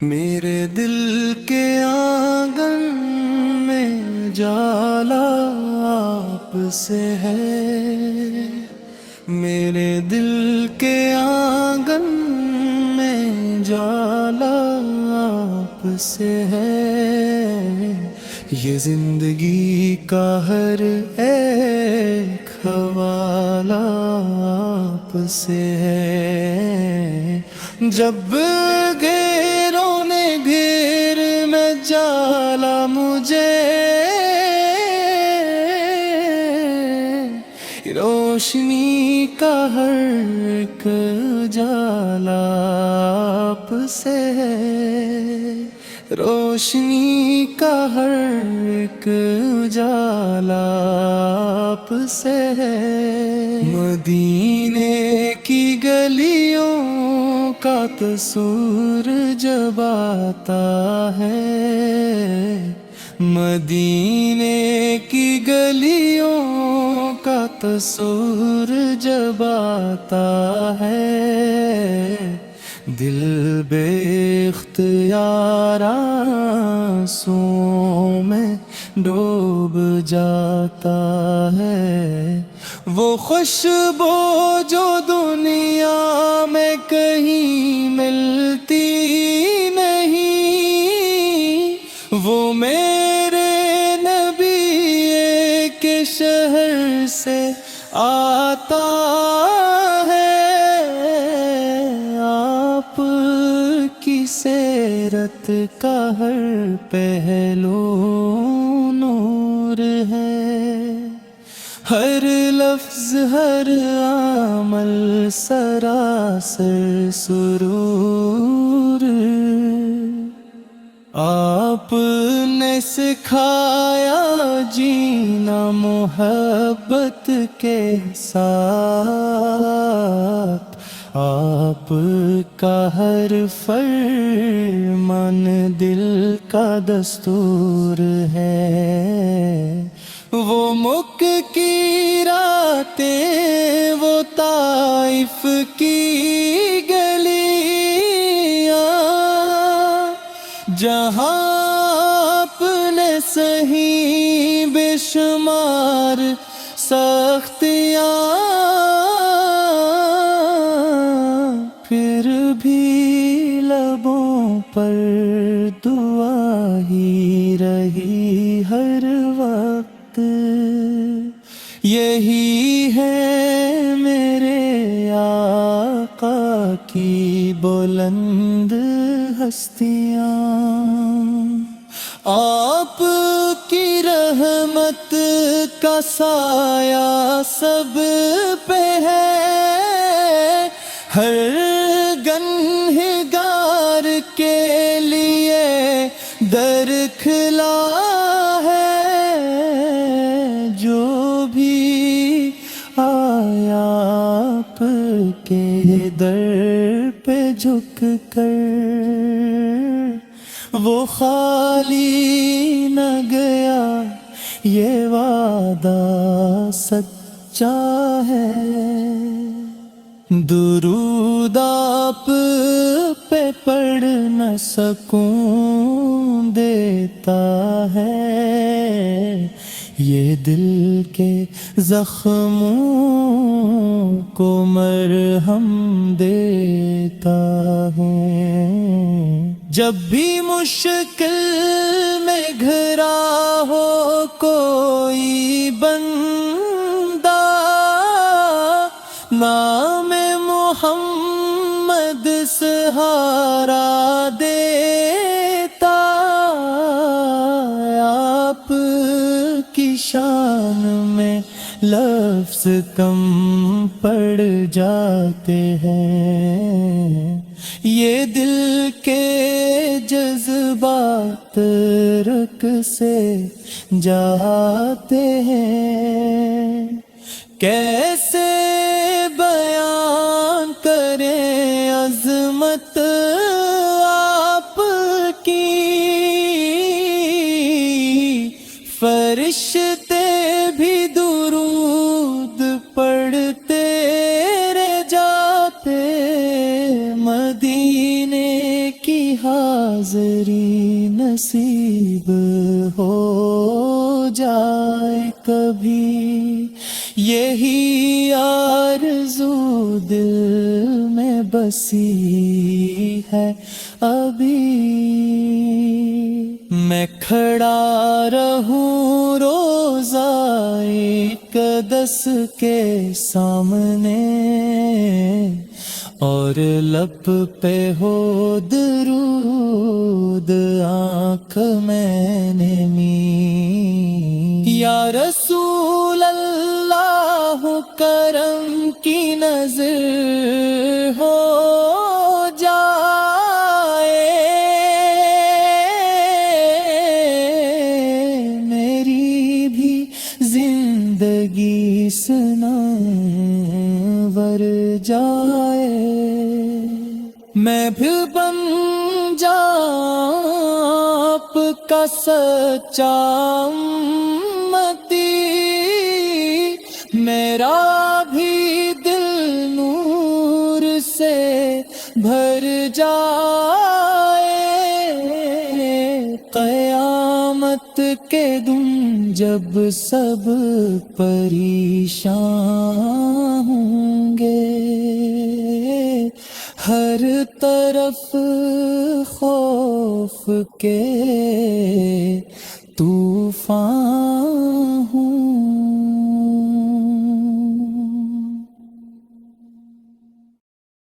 میرے دل کے آنگن میں جالا آپ سے ہے، میرے دل کے آنگن میں جالا آپ سے ہے، یہ زندگی کا ہر ایک حوالہ آپ سے ہے۔ جب گھیروں نے گھیر میں جالا مجھے، روشنی کا ہر ایک جالا آپ سے ہے، روشنی کا ہر ایک جالا آپ سے ہے۔ مدینے کی گلیوں کا تصور جب آتا ہے، مدینے کی گلیوں کا تصور جب آتا ہے، دل بے اختیار آنسوؤں میں ڈوب جاتا ہے۔ وہ خوشبو جو دنیا میں کہیں ملتی نہیں، وہ میرے نبی کے شہر سے آتا ہے۔ آپ کی سیرت کا ہر پہلو نور ہے، ہر لفظ ہر عمل سراسر سرور۔ آپ نے سکھایا جینا محبت کے ساتھ، آپ کا ہر فرمان دل کا دستور ہے۔ وہ مکھ کی راتیں، وہ طائف کی گلیاں، جہاں آپ نے سہی بے شمار سختیاں، پھر بھی لبوں پر دعا ہی رہی ہر وقت۔ یہی ہے میرے آقا کی بلند ہستیاں، آپ کی رحمت کا سایہ سب پہ ہے، ہر گنہگار کے لیے در کھلا ہے، جو بھی آیا آپ کے در پہ جھک کر، وہ خالی نہ گیا، یہ وعدہ سچا ہے۔ درود آپ پہ پڑھ نہ سکون دیتا ہے، یہ دل کے زخموں کو مرہم دیتا ہوں۔ جب بھی مشکل میں گھرا ہو کوئی بندہ، نام محمد سہارا دیتا، آپ کی شان میں لفظ کم پڑ جاتے ہیں، یہ دل کے جذبات رک سے جاتے ہیں۔ کیسے بیان کریں عظمت آپ کی، فرشتے بھی درود پڑھتے رہ جاتے، مدینے کی حاضری نصیب ہو جائے کبھی، یہی آرزو دل میں بسی ہے ابھی۔ میں کھڑا رہوں روزائے اقدس کے سامنے، اور لب پہ ہو درود آنکھ میں نے می۔ یا رسول اللہ کرم کی نظر ہو جائے، میری بھی زندگی سنور جائے، میں بھی بن جاؤں آپ کا سچا امتی، میرا بھی دل نور سے بھر جائے، قیامت کے دن جب سب پریشان ہوں گے، ہر طرف خوف کے طوفان